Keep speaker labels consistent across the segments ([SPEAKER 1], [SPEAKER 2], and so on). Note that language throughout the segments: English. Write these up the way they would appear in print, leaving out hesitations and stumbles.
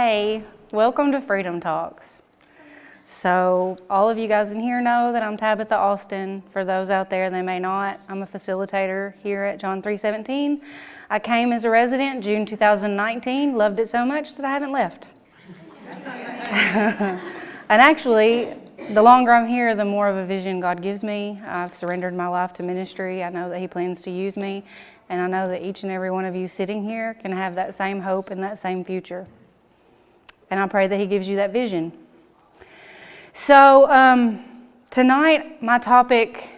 [SPEAKER 1] Hey, welcome to Freedom Talks. So all of you guys in here know that I'm Tabatha Austin. For those out there, they may not. I'm a facilitator here at John 3:17. I came as a resident June 2019, loved it so much that I haven't left. And actually, the longer I'm here, the more of a vision God gives me. I've surrendered my life to ministry. I know that He plans to use me. And I know that each and every one of you sitting here can have that same hope and that same future. And I pray that He gives you that vision. So tonight, my topic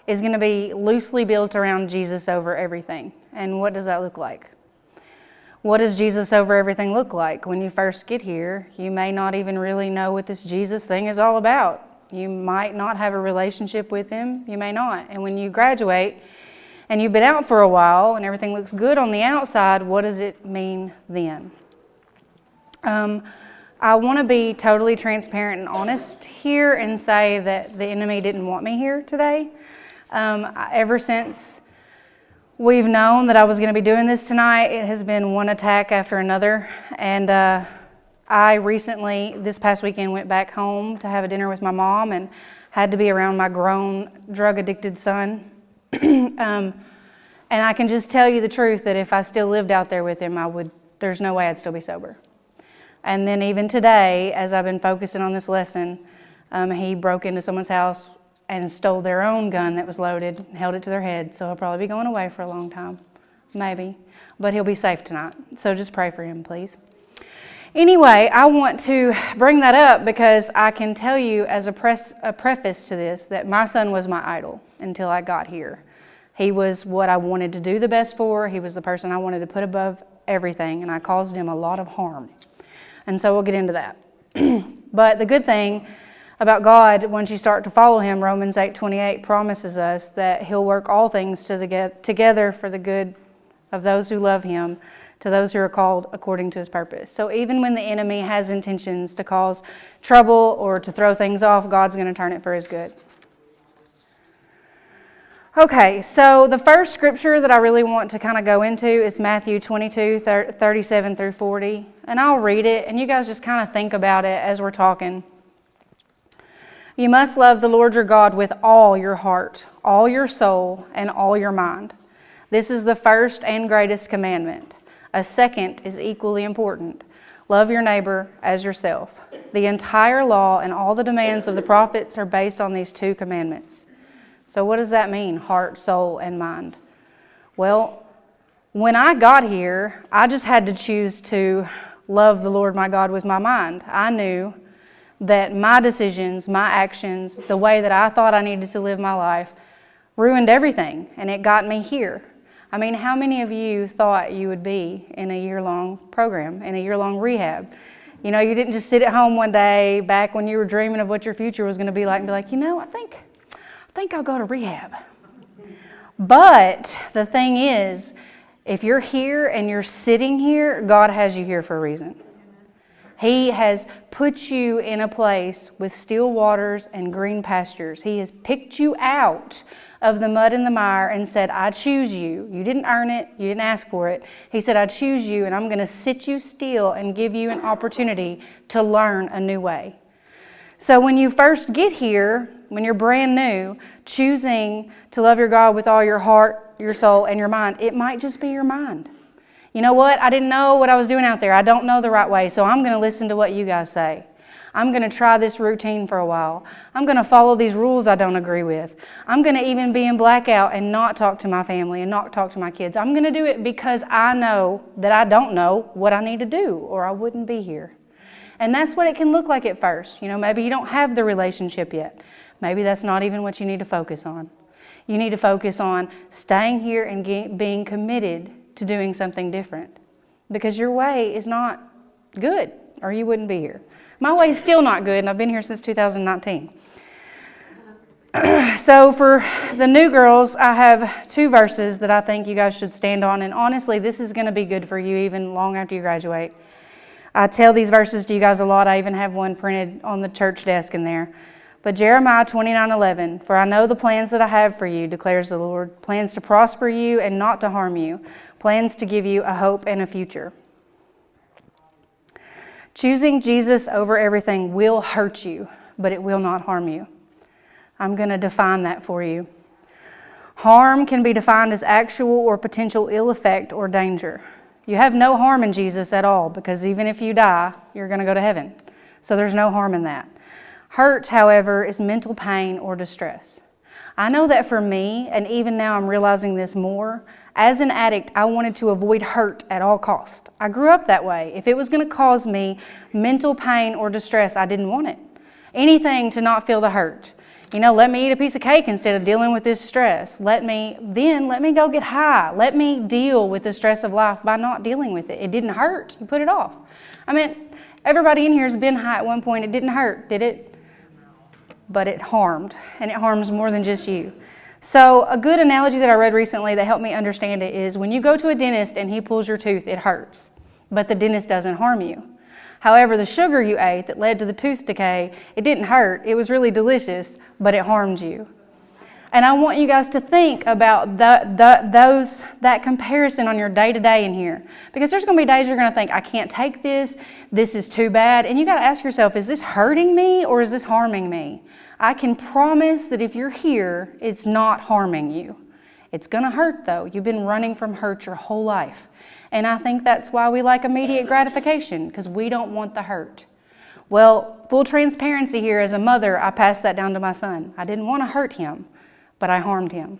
[SPEAKER 1] is going to be loosely built around Jesus over everything. And what does that look like? What does Jesus over everything look like? When you first get here, you may not even really know what this Jesus thing is all about. You might not have a relationship with Him. You may not. And when you graduate and you've been out for a while and everything looks good on the outside, what does it mean then? I want to be totally transparent and honest here and say that the enemy didn't want me here today. Ever since we've known that I was going to be doing this tonight, it has been one attack after another. And I recently, this past weekend, went back home to have a dinner with my mom and had to be around my grown, drug-addicted son. And I can just tell you the truth that if I still lived out there with him, there's no way I'd still be sober. And then even today, as I've been focusing on this lesson, he broke into someone's house and stole their own gun that was loaded, held it to their head. So he'll probably be going away for a long time, maybe. But he'll be safe tonight. So just pray for him, please. Anyway, I want to bring that up because I can tell you as a preface to this that my son was my idol until I got here. He was what I wanted to do the best for. He was the person I wanted to put above everything, and I caused him a lot of harm. And so we'll get into that. But the good thing about God, once you start to follow Him, Romans 8:28 promises us that He'll work all things together for the good of those who love Him, to those who are called according to His purpose. So even when the enemy has intentions to cause trouble or to throw things off, God's going to turn it for His good. Okay, so the first scripture that I really want to kind of go into is Matthew 22:37 through 40. And I'll read it, and you guys just kind of think about it as we're talking. You must love the Lord your God with all your heart, all your soul, and all your mind. This is the first and greatest commandment. A second is equally important. Love your neighbor as yourself. The entire law and all the demands of the prophets are based on these two commandments. So what does that mean, heart, soul, and mind? Well, when I got here, I just had to choose to love the Lord my God with my mind. I knew that my decisions, my actions, the way that I thought I needed to live my life ruined everything, and it got me here. I mean, how many of you thought you would be in a year-long program, in a year-long rehab? You know, you didn't just sit at home one day back when you were dreaming of what your future was going to be like and be like, you know, I think I'll go to rehab. But the thing is, if you're here and you're sitting here, God has you here for a reason. He has put you in a place with still waters and green pastures. He has picked you out of the mud and the mire and said, I choose you. You didn't earn it. You didn't ask for it. He said, I choose you, and I'm going to sit you still and give you an opportunity to learn a new way. So when you first get here, when you're brand new, choosing to love your God with all your heart, your soul, and your mind, it might just be your mind. You know what? I didn't know what I was doing out there. I don't know the right way, so I'm going to listen to what you guys say. I'm going to try this routine for a while. I'm going to follow these rules I don't agree with. I'm going to even be in blackout and not talk to my family and not talk to my kids. I'm going to do it because I know that I don't know what I need to do, or I wouldn't be here. And that's what it can look like at first. You know, maybe you don't have the relationship yet. Maybe that's not even what you need to focus on. You need to focus on staying here and being committed to doing something different. Because your way is not good, or you wouldn't be here. My way is still not good, and I've been here since 2019. So for the new girls, I have 2 verses that I think you guys should stand on. And honestly, this is going to be good for you even long after you graduate. I tell these verses to you guys a lot. I even have one printed on the church desk in there. But Jeremiah 29:11, for I know the plans that I have for you, declares the Lord, plans to prosper you and not to harm you, plans to give you a hope and a future. Choosing Jesus over everything will hurt you, but it will not harm you. I'm going to define that for you. Harm can be defined as actual or potential ill effect or danger. You have no harm in Jesus at all, because even if you die, you're going to go to heaven. So there's no harm in that. Hurt, however, is mental pain or distress. I know that for me, and even now I'm realizing this more, as an addict, I wanted to avoid hurt at all costs. I grew up that way. If it was going to cause me mental pain or distress, I didn't want it. Anything to not feel the hurt. Let me eat a piece of cake instead of dealing with this stress. Let me go get high. Let me deal with the stress of life by not dealing with it. It didn't hurt. You put it off. Everybody in here has been high at one point. It didn't hurt, did it? But it harmed, and it harms more than just you. So a good analogy that I read recently that helped me understand it is when you go to a dentist and he pulls your tooth, it hurts, but the dentist doesn't harm you. However, the sugar you ate that led to the tooth decay, it didn't hurt. It was really delicious, but it harmed you. And I want you guys to think about that comparison on your day-to-day in here. Because there's going to be days you're going to think, I can't take this. This is too bad. And you got to ask yourself, is this hurting me or is this harming me? I can promise that if you're here, it's not harming you. It's going to hurt, though. You've been running from hurt your whole life. And I think that's why we like immediate gratification, because we don't want the hurt. Well, full transparency here, as a mother, I passed that down to my son. I didn't want to hurt him, but I harmed him.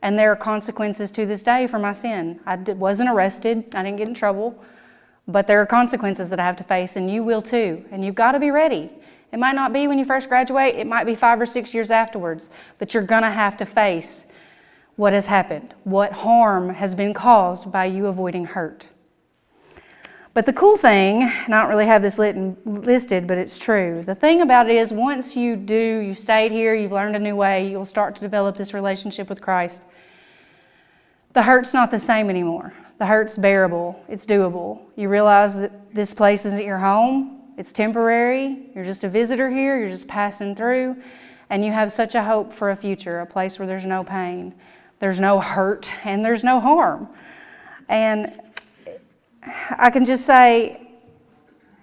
[SPEAKER 1] And there are consequences to this day for my sin. I wasn't arrested. I didn't get in trouble. But there are consequences that I have to face, and you will too. And you've got to be ready. It might not be when you first graduate. It might be 5 or 6 years afterwards. But you're going to have to face what has happened, what harm has been caused by you avoiding hurt. But the cool thing, and I don't really have this listed, but it's true. The thing about it is once you've stayed here, you've learned a new way, you'll start to develop this relationship with Christ. The hurt's not the same anymore. The hurt's bearable. It's doable. You realize that this place isn't your home. It's temporary. You're just a visitor here. You're just passing through. And you have such a hope for a future, a place where there's no pain, there's no hurt, and there's no harm. And I can just say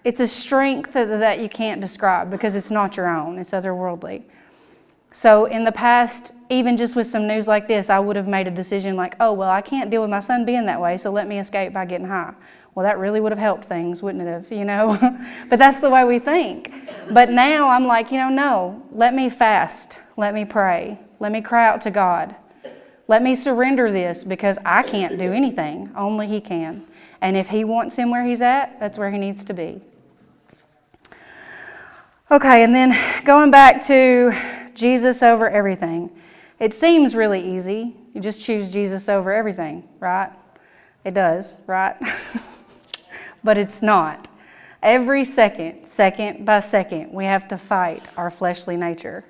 [SPEAKER 1] it's a strength that you can't describe because it's not your own. It's otherworldly. So in the past, even just with some news like this, I would have made a decision like, oh, well, I can't deal with my son being that way, so let me escape by getting high. Well, that really would have helped things, wouldn't it have, But that's the way we think. But now I'm like, no, let me fast. Let me pray. Let me cry out to God. Let me surrender this because I can't do anything. Only He can. And if He wants him where he's at, that's where he needs to be. Okay, and then going back to Jesus over everything. It seems really easy. You just choose Jesus over everything, right? It does, right? But it's not. Every second by second, we have to fight our fleshly nature.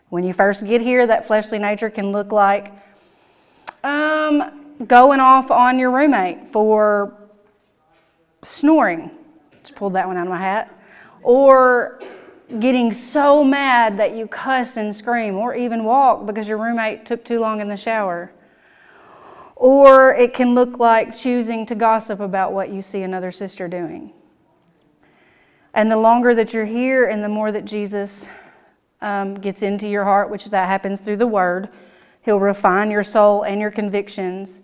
[SPEAKER 1] When you first get here, that fleshly nature can look like going off on your roommate for snoring. Just pulled that one out of my hat. Or getting so mad that you cuss and scream, or even walk because your roommate took too long in the shower. Or it can look like choosing to gossip about what you see another sister doing. And the longer that you're here and the more that Jesus gets into your heart, which that happens through the Word, He'll refine your soul and your convictions.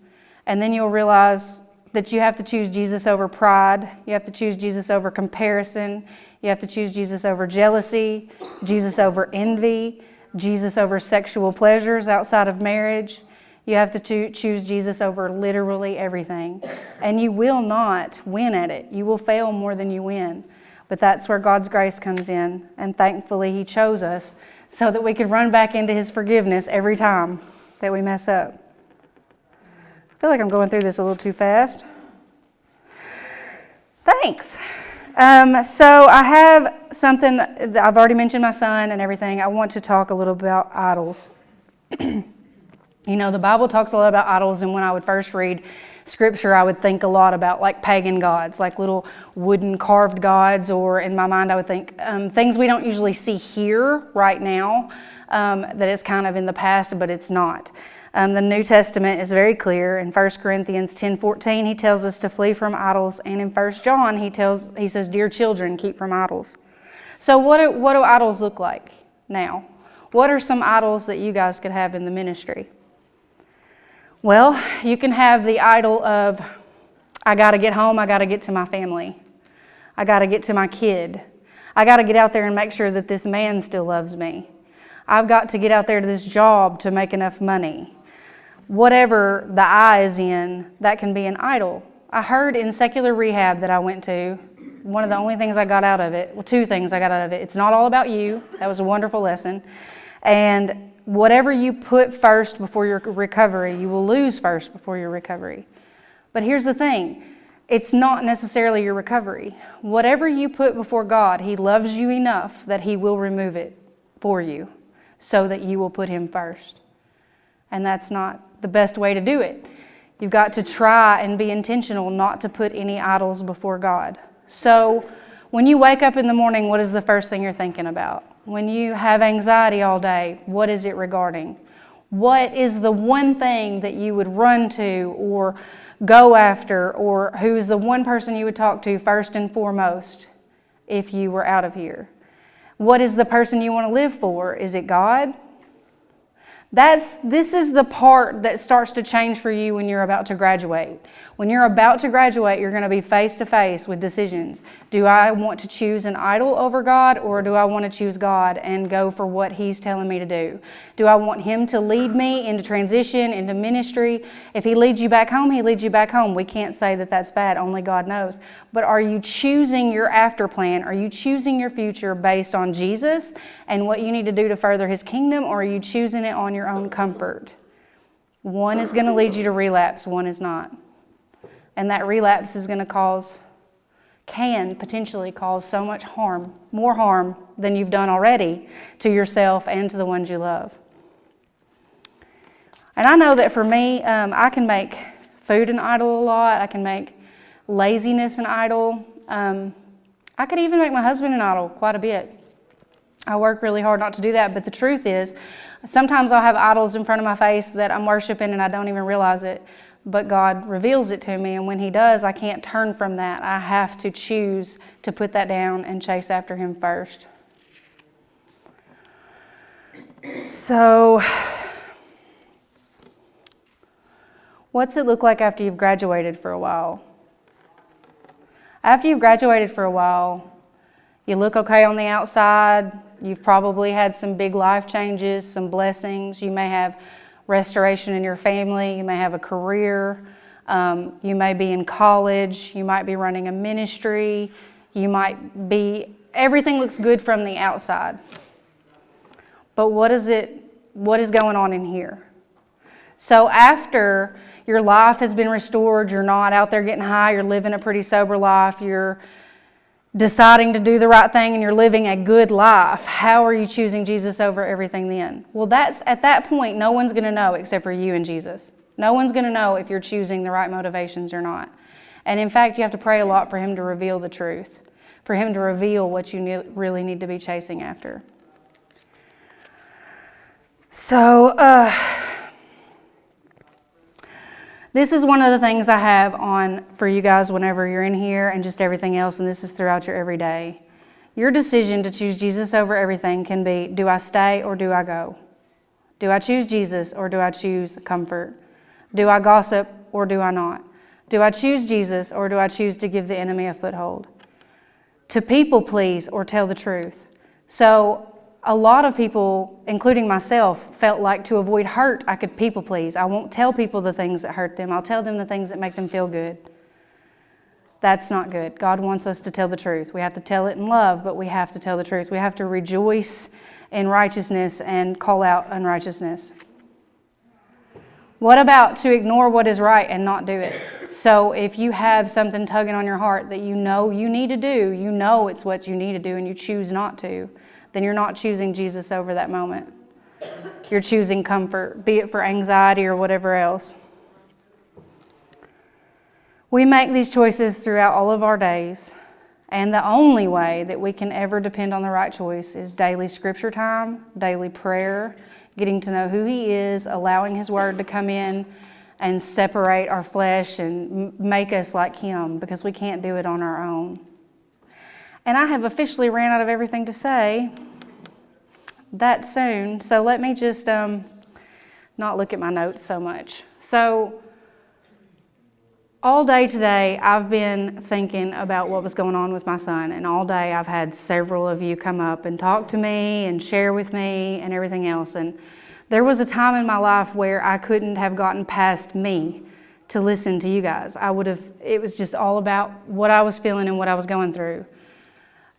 [SPEAKER 1] And then you'll realize that you have to choose Jesus over pride. You have to choose Jesus over comparison. You have to choose Jesus over jealousy, Jesus over envy, Jesus over sexual pleasures outside of marriage. You have to choose Jesus over literally everything. And you will not win at it. You will fail more than you win. But that's where God's grace comes in. And thankfully, He chose us so that we could run back into His forgiveness every time that we mess up. I feel like I'm going through this a little too fast. Thanks. So I have something that I've already mentioned my son and everything. I want to talk a little about idols. The Bible talks a lot about idols, and when I would first read Scripture, I would think a lot about like pagan gods, like little wooden carved gods, or in my mind I would think things we don't usually see here right now, that is kind of in the past, but it's not. The New Testament is very clear. In 1 Corinthians 10:14, he tells us to flee from idols. And in 1 John, he says, dear children, keep from idols. So what do idols look like now? What are some idols that you guys could have in the ministry? Well, you can have the idol of, I got to get home, I got to get to my family. I got to get to my kid. I got to get out there and make sure that this man still loves me. I've got to get out there to this job to make enough money. Whatever the I is in, that can be an idol. I heard in secular rehab that I went to, one of the only things I got out of it, well, two things I got out of it. It's not all about you. That was a wonderful lesson. And whatever you put first before your recovery, you will lose first before your recovery. But here's the thing. It's not necessarily your recovery. Whatever you put before God, He loves you enough that He will remove it for you so that you will put Him first. And that's not the best way to do it. You've got to try and be intentional not to put any idols before God. So when you wake up in the morning, what is the first thing you're thinking about? When you have anxiety all day, what is it regarding? What is the one thing that you would run to or go after, or who is the one person you would talk to first and foremost if you were out of here? What is the person you want to live for? Is it God? This is the part that starts to change for you when you're about to graduate. When you're about to graduate, you're going to be face to face with decisions. Do I want to choose an idol over God, or do I want to choose God and go for what He's telling me to do? Do I want Him to lead me into transition, into ministry? If He leads you back home, He leads you back home. We can't say that that's bad. Only God knows. But are you choosing your after plan? Are you choosing your future based on Jesus and what you need to do to further His kingdom, or are you choosing it on your own comfort? One is going to lead you to relapse, one is not. And that relapse is going to can potentially cause so much harm, more harm than you've done already to yourself and to the ones you love. And I know that for me, I can make food an idol a lot. I can make laziness an idol. I could even make my husband an idol quite a bit. I work really hard not to do that, but the truth is, sometimes I'll have idols in front of my face that I'm worshiping and I don't even realize it, but God reveals it to me, and when He does, I can't turn from that. I have to choose to put that down and chase after Him first. So, what's it look like after you've graduated for a while? After you've graduated for a while, you look okay on the outside. You've probably had some big life changes, some blessings. You may have restoration in your family. You may have a career. You may be in college. You might be running a ministry. Everything looks good from the outside. But what is going on in here? So after your life has been restored, you're not out there getting high, you're living a pretty sober life, you're deciding to do the right thing, and you're living a good life, how are you choosing Jesus over everything then? Well, at that point, no one's going to know except for you and Jesus. No one's going to know if you're choosing the right motivations or not. And in fact, you have to pray a lot for Him to reveal the truth, for Him to reveal what you really need to be chasing after. So, this is one of the things I have on for you guys whenever you're in here, and just everything else, and this is throughout your everyday. Your decision to choose Jesus over everything can be, do I stay or do I go? Do I choose Jesus or do I choose comfort? Do I gossip or do I not? Do I choose Jesus or do I choose to give the enemy a foothold? To people please or tell the truth? So a lot of people, including myself, felt like to avoid hurt, I could people please. I won't tell people the things that hurt them. I'll tell them the things that make them feel good. That's not good. God wants us to tell the truth. We have to tell it in love, but we have to tell the truth. We have to rejoice in righteousness and call out unrighteousness. What about to ignore what is right and not do it? So if you have something tugging on your heart that you know you need to do, you know it's what you need to do, and you choose not to, then you're not choosing Jesus over that moment. You're choosing comfort, be it for anxiety or whatever else. We make these choices throughout all of our days, and the only way that we can ever depend on the right choice is daily scripture time, daily prayer, getting to know who He is, allowing His Word to come in and separate our flesh and make us like Him, because we can't do it on our own. And I have officially ran out of everything to say that soon, so let me just not look at my notes so much. So all day today, I've been thinking about what was going on with my son, and all day I've had several of you come up and talk to me and share with me and everything else. And there was a time in my life where I couldn't have gotten past me to listen to you guys. It was just all about what I was feeling and what I was going through.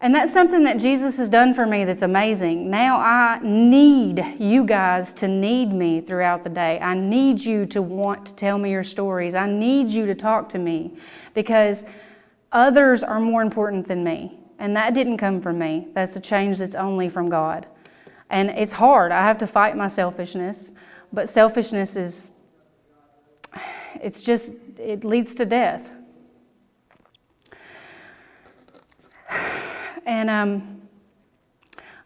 [SPEAKER 1] And that's something that Jesus has done for me that's amazing. Now I need you guys to need me throughout the day. I need you to want to tell me your stories. I need you to talk to me, because others are more important than me. And that didn't come from me. That's a change that's only from God. And it's hard. I have to fight my selfishness. But selfishness it leads to death. And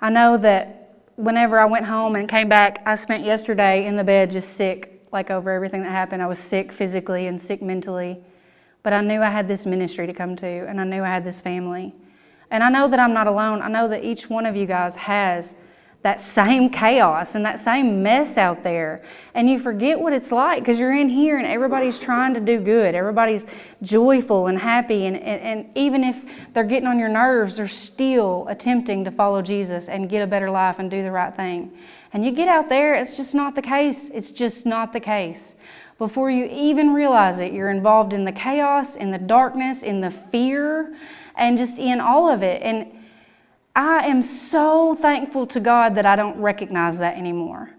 [SPEAKER 1] I know that whenever I went home and came back, I spent yesterday in the bed just sick, like over everything that happened. I was sick physically and sick mentally. But I knew I had this ministry to come to, and I knew I had this family. And I know that I'm not alone. I know that each one of you guys has that same chaos and that same mess out there. And you forget what it's like, because you're in here and everybody's trying to do good. Everybody's joyful and happy. And even if they're getting on your nerves, they're still attempting to follow Jesus and get a better life and do the right thing. And you get out there, it's just not the case. It's just not the case. Before you even realize it, you're involved in the chaos, in the darkness, in the fear, and just in all of it. And I am so thankful to God that I don't recognize that anymore.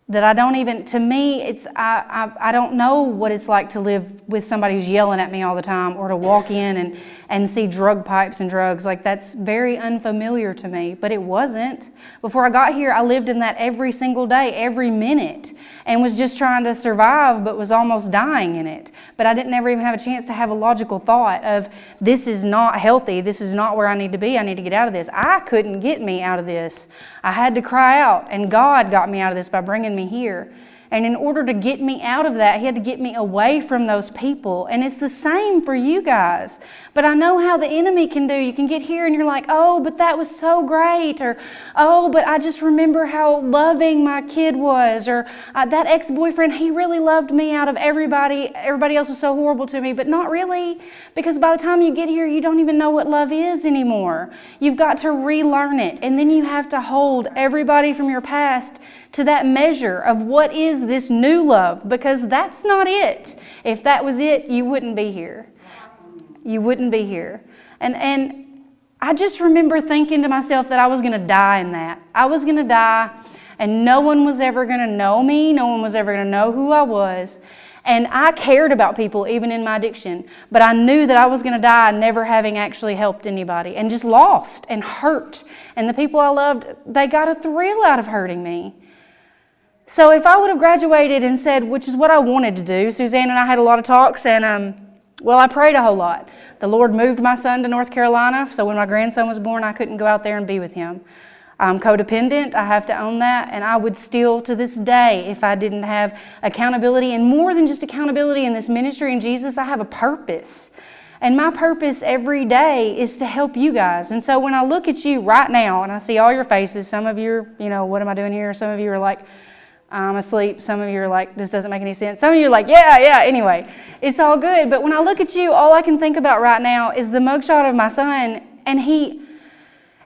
[SPEAKER 1] That I don't even, to me, I don't know what it's like to live with somebody who's yelling at me all the time, or to walk in and see drug pipes and drugs. Like, that's very unfamiliar to me, but it wasn't. Before I got here, I lived in that every single day, every minute, and was just trying to survive, but was almost dying in it. But I didn't ever even have a chance to have a logical thought of, this is not healthy, this is not where I need to be, I need to get out of this. I couldn't get me out of this. I had to cry out, and God got me out of this by bringing me here. And in order to get me out of that, He had to get me away from those people. And it's the same for you guys. But I know how the enemy can do. You can get here and you're like, oh, but that was so great. Or, oh, but I just remember how loving my kid was. Or that ex-boyfriend, he really loved me out of everybody. Everybody else was so horrible to me. But not really. Because by the time you get here, you don't even know what love is anymore. You've got to relearn it. And then you have to hold everybody from your past to that measure of what is this new love, because that's not it. If that was it, you wouldn't be here. You wouldn't be here. And I just remember thinking to myself that I was going to die in that. I was going to die, and no one was ever going to know me. No one was ever going to know who I was. And I cared about people, even in my addiction. But I knew that I was going to die never having actually helped anybody, and just lost and hurt. And the people I loved, they got a thrill out of hurting me. So if I would have graduated and said, which is what I wanted to do, Suzanne and I had a lot of talks, and I prayed a whole lot. The Lord moved my son to North Carolina, so when my grandson was born, I couldn't go out there and be with him. I'm codependent, I have to own that, and I would still, to this day, if I didn't have accountability, and more than just accountability in this ministry in Jesus, I have a purpose. And my purpose every day is to help you guys. And so when I look at you right now, and I see all your faces, some of you are, what am I doing here? Some of you are like, I'm asleep. Some of you are like, this doesn't make any sense. Some of you are like, yeah, anyway. It's all good. But when I look at you, all I can think about right now is the mugshot of my son, and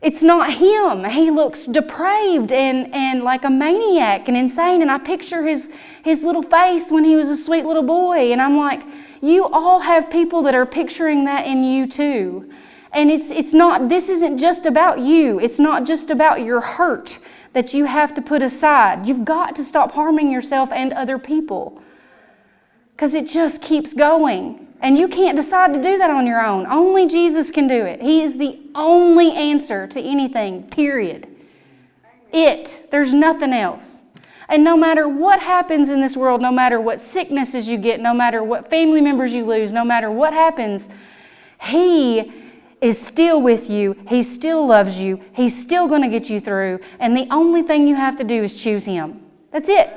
[SPEAKER 1] it's not him. He looks depraved and like a maniac and insane, and I picture his little face when he was a sweet little boy, and I'm like, you all have people that are picturing that in you too. And this isn't just about you. It's not just about your hurt that you have to put aside. You've got to stop harming yourself and other people, because it just keeps going. And you can't decide to do that on your own. Only Jesus can do it. He is the only answer to anything, period. There's nothing else. And no matter what happens in this world, no matter what sicknesses you get, no matter what family members you lose, no matter what happens, He is still with you. He still loves you. He's still going to get you through. And the only thing you have to do is choose Him. That's it.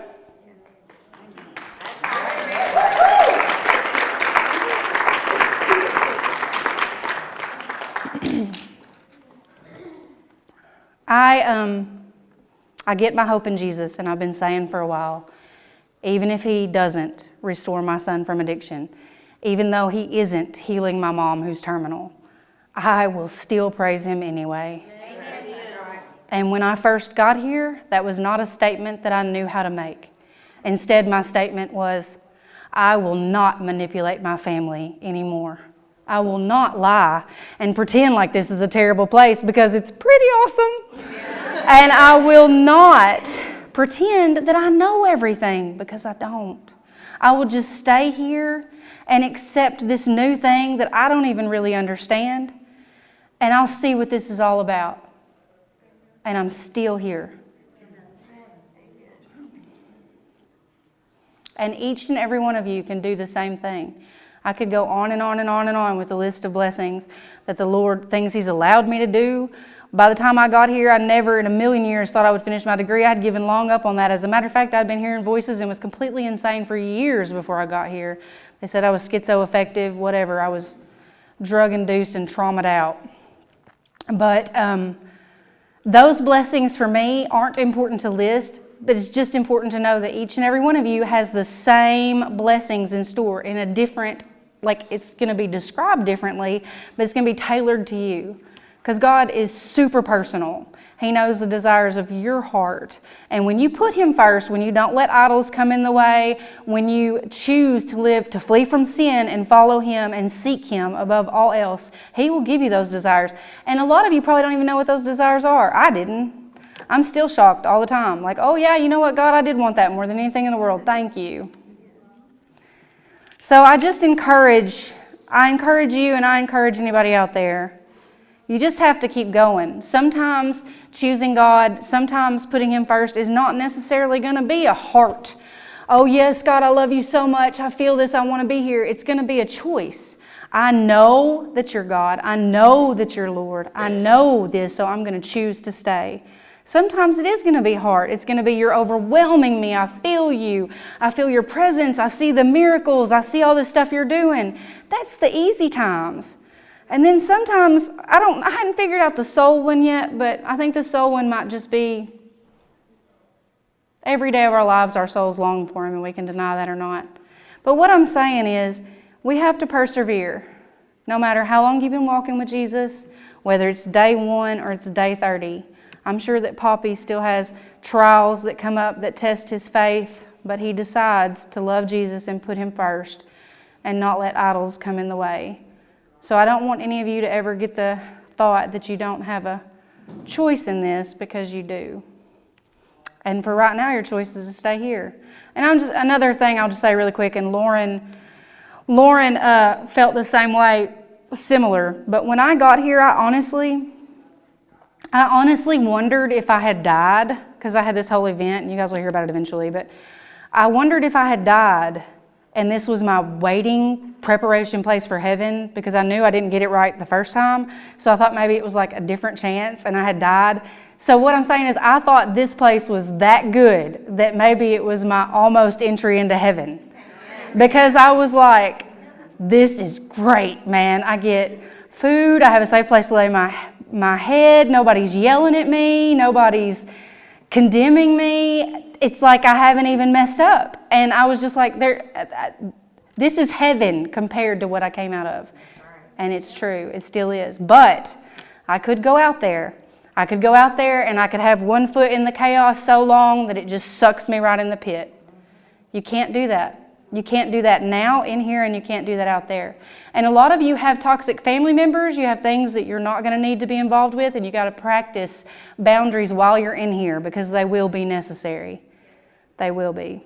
[SPEAKER 1] I get my hope in Jesus, and I've been saying for a while, even if he doesn't restore my son from addiction, even though he isn't healing my mom who's terminal, I will still praise him anyway. Amen. And when I first got here, that was not a statement that I knew how to make. Instead, my statement was, I will not manipulate my family anymore. I will not lie and pretend like this is a terrible place because it's pretty awesome. And I will not pretend that I know everything because I don't. I will just stay here and accept this new thing that I don't even really understand. And I'll see what this is all about. And I'm still here. And each and every one of you can do the same thing. I could go on and on and on and on with the list of blessings that the Lord, things he's allowed me to do. By the time I got here, I never in a million years thought I would finish my degree. I had given long up on that. As a matter of fact, I'd been hearing voices and was completely insane for years before I got here. They said I was schizoaffective, whatever. I was drug-induced and traumatized out. But those blessings for me aren't important to list, but it's just important to know that each and every one of you has the same blessings in store in a different, like it's going to be described differently, but it's going to be tailored to you. Because God is super personal. He knows the desires of your heart. And when you put him first, when you don't let idols come in the way, when you choose to live, to flee from sin and follow him and seek him above all else, he will give you those desires. And a lot of you probably don't even know what those desires are. I didn't. I'm still shocked all the time. Like, oh yeah, you know what, God, I did want that more than anything in the world. Thank you. So I encourage you and I encourage anybody out there. You just have to keep going. Sometimes choosing God, sometimes putting him first is not necessarily going to be a heart. Oh yes, God, I love you so much. I feel this. I want to be here. It's going to be a choice. I know that you're God. I know that you're Lord. I know this, so I'm going to choose to stay. Sometimes it is going to be hard. It's going to be, you're overwhelming me. I feel you. I feel your presence. I see the miracles. I see all the stuff you're doing. That's the easy times. And then sometimes, I hadn't figured out the soul one yet, but I think the soul one might just be every day of our lives our souls long for him, and we can deny that or not. But what I'm saying is, we have to persevere. No matter how long you've been walking with Jesus, whether it's day 1 or it's day 30. I'm sure that Poppy still has trials that come up that test his faith, but he decides to love Jesus and put him first and not let idols come in the way. So I don't want any of you to ever get the thought that you don't have a choice in this, because you do. And for right now, your choice is to stay here. And another thing I'll just say really quick, and Lauren felt the same way, similar. But when I got here, I honestly wondered if I had died, because I had this whole event, and you guys will hear about it eventually, but I wondered if I had died and this was my waiting preparation place for heaven, because I knew I didn't get it right the first time. So I thought maybe it was like a different chance and I had died. So what I'm saying is, I thought this place was that good that maybe it was my almost entry into heaven, because I was like, this is great, man. I get food. I have a safe place to lay my head. Nobody's yelling at me. Nobody's condemning me. It's like I haven't even messed up. And I was just like, this is heaven compared to what I came out of. And it's true. It still is. But I could go out there. I could go out there and I could have one foot in the chaos so long that it just sucks me right in the pit. You can't do that. You can't do that now in here, and you can't do that out there. And a lot of you have toxic family members. You have things that you're not going to need to be involved with, and you got to practice boundaries while you're in here, because they will be necessary. They will be.